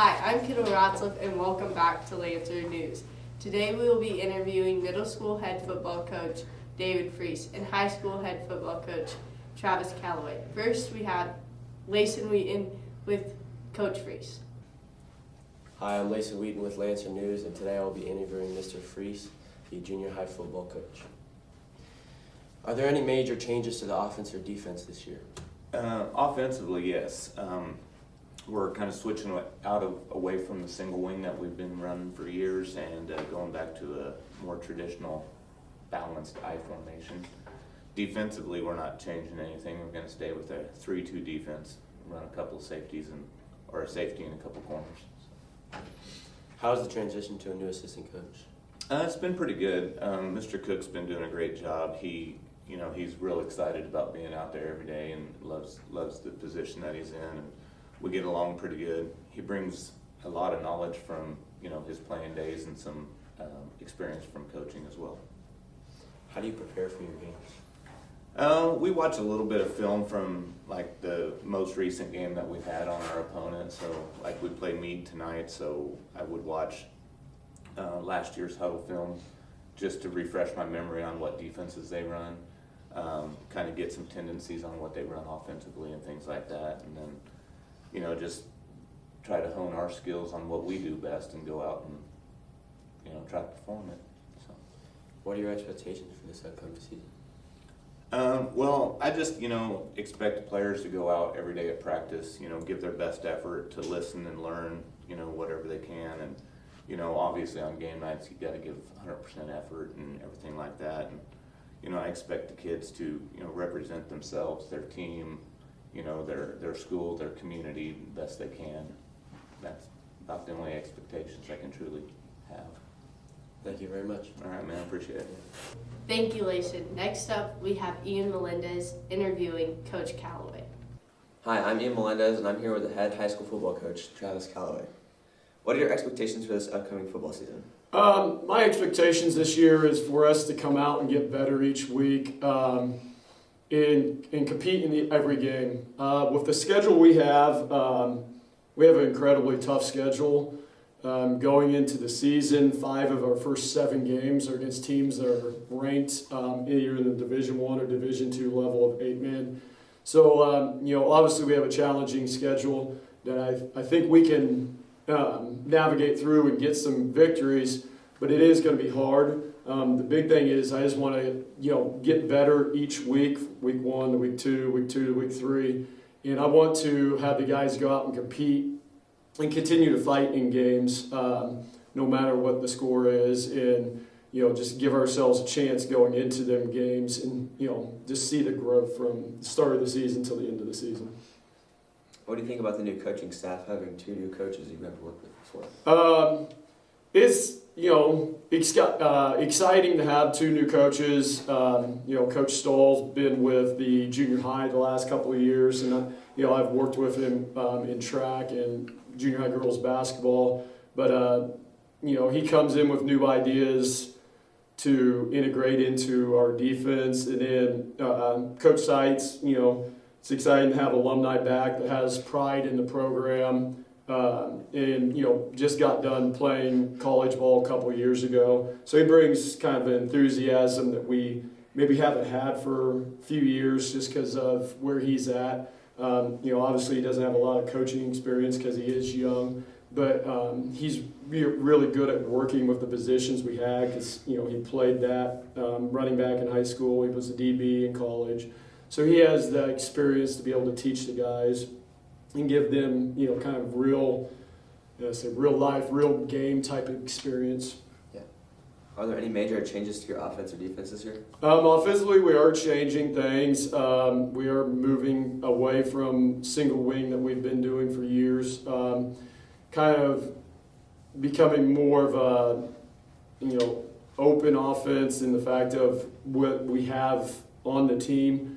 Hi, I'm Kittle Ratzliff and welcome back to Lancer News. Today we will be interviewing middle school head football coach David Freese and high school head football coach Travis Calloway. First we have Layson Wheaton with Coach Freese. Hi, I'm Layson Wheaton with Lancer News, and today I will be interviewing Mr. Freese, the junior high football coach. Are there any major changes to the offense or defense this year? Offensively, yes. We're kind of switching away from the single wing that we've been running for years and going back to a more traditional balanced I formation. Defensively, we're not changing anything. We're going to stay with a 3-2 defense, run a couple of safeties or a safety and a couple corners. How's the transition to a new assistant coach? It's been pretty good. Mr. Cook's been doing a great job. He's real excited about being out there every day and loves the position that he's in, and we get along pretty good. He brings a lot of knowledge from his playing days and some experience from coaching as well. How do you prepare for your games? We watch a little bit of film from like the most recent game that we've had on our opponent. So like we play Meade tonight, so I would watch last year's huddle film just to refresh my memory on what defenses they run, kind of get some tendencies on what they run offensively and things like that, and then just try to hone our skills on what we do best and go out and try to perform it. So, what are your expectations for this upcoming season? Well, I just expect the players to go out every day at practice, give their best effort to listen and learn, whatever they can, and obviously on game nights you got to give 100% effort and everything like that. And I expect the kids to represent themselves, their team, their school, their community the best they can. That's about the only expectations I can truly have. Thank you very much. All right, man, I appreciate it. Thank you, Layson. Next up we have Ian Melendez interviewing Coach Calloway. Hi, I'm Ian Melendez, and I'm here with the head high school football coach, Travis Calloway. What are your expectations for this upcoming football season? My expectations this year is for us to come out and get better each week and compete in every game. With the schedule we have an incredibly tough schedule. Going into the season, 5 of our first 7 games are against teams that are ranked either in the Division I or Division II level of 8-man. So, obviously we have a challenging schedule that I think we can navigate through and get some victories, but it is going to be hard. The big thing is I just want to get better each week 1 to week 2, week 2 to week 3, and I want to have the guys go out and compete and continue to fight in games no matter what the score is, and just give ourselves a chance going into them games, and just see the growth from the start of the season till the end of the season. What do you think about the new coaching staff, having 2 new coaches you've never worked with before? It's exciting to have 2 new coaches. Coach Stahl's been with the junior high the last couple of years, and I've worked with him in track and junior high girls basketball. But he comes in with new ideas to integrate into our defense, and then Coach Seitz, it's exciting to have alumni back that has pride in the program. And just got done playing college ball a couple of years ago. So he brings kind of an enthusiasm that we maybe haven't had for a few years just because of where he's at. Obviously he doesn't have a lot of coaching experience because he is young, but he's really good at working with the positions we had because, he played that running back in high school. He was a DB in college. So he has the experience to be able to teach the guys and give them, kind of real life, real game type of experience. Yeah. Are there any major changes to your offense or defense this year? Offensively, we are changing things. We are moving away from single wing that we've been doing for years. Kind of becoming more of a, open offense in the fact of what we have on the team.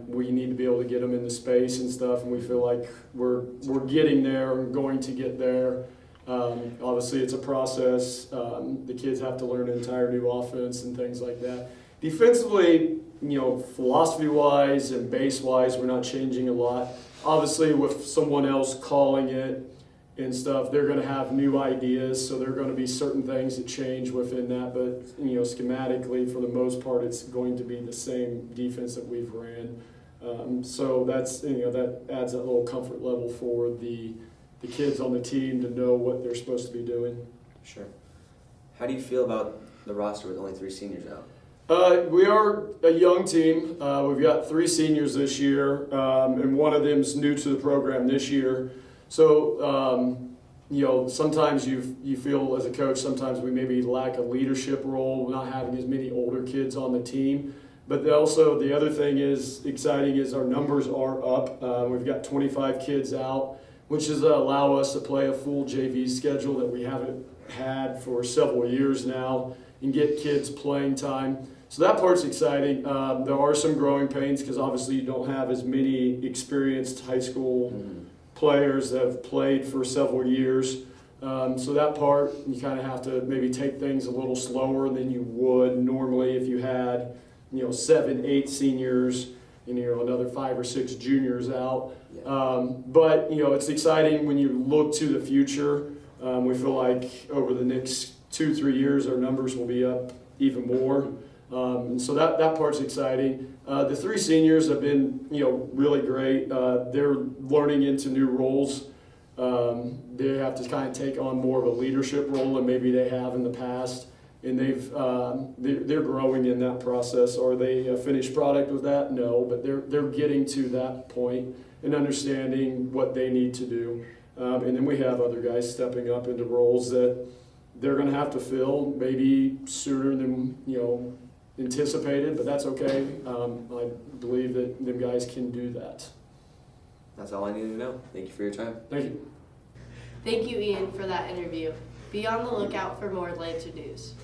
We need to be able to get them into space and stuff, and we feel like we're getting there and going to get there. Obviously, it's a process. The kids have to learn an entire new offense and things like that. Defensively, philosophy-wise and base-wise, we're not changing a lot. Obviously, with someone else calling it, and stuff, they're going to have new ideas, so there are going to be certain things that change within that, but schematically, for the most part, it's going to be the same defense that we've ran. So that's that adds that little comfort level for the kids on the team to know what they're supposed to be doing. Sure. How do you feel about the roster with only 3 seniors out? We are a young team. We've got 3 seniors this year, and one of them's new to the program this year. So, sometimes you feel as a coach, sometimes we maybe lack a leadership role, not having as many older kids on the team. But also the other thing is exciting is our numbers are up. We've got 25 kids out, which is allow us to play a full JV schedule that we haven't had for several years now and get kids playing time. So that part's exciting. There are some growing pains because obviously you don't have as many experienced high school players that have played for several years. So that part, you kind of have to maybe take things a little slower than you would normally if you had 7, 8 seniors and another 5 or 6 juniors out. Yeah. But it's exciting when you look to the future. We feel like over the next 2-3 years our numbers will be up even more. And so that part's exciting. The 3 seniors have been really great. They're learning into new roles. They have to kind of take on more of a leadership role than maybe they have in the past. And they're growing in that process. Are they a finished product with that? No, but they're getting to that point and understanding what they need to do. And then we have other guys stepping up into roles that they're going to have to fill maybe sooner than anticipated, but that's okay. I believe that them guys can do that. That's all I needed to know. Thank you for your time. Thank you. Thank you, Ian, for that interview. Be on the lookout for more Lancer news.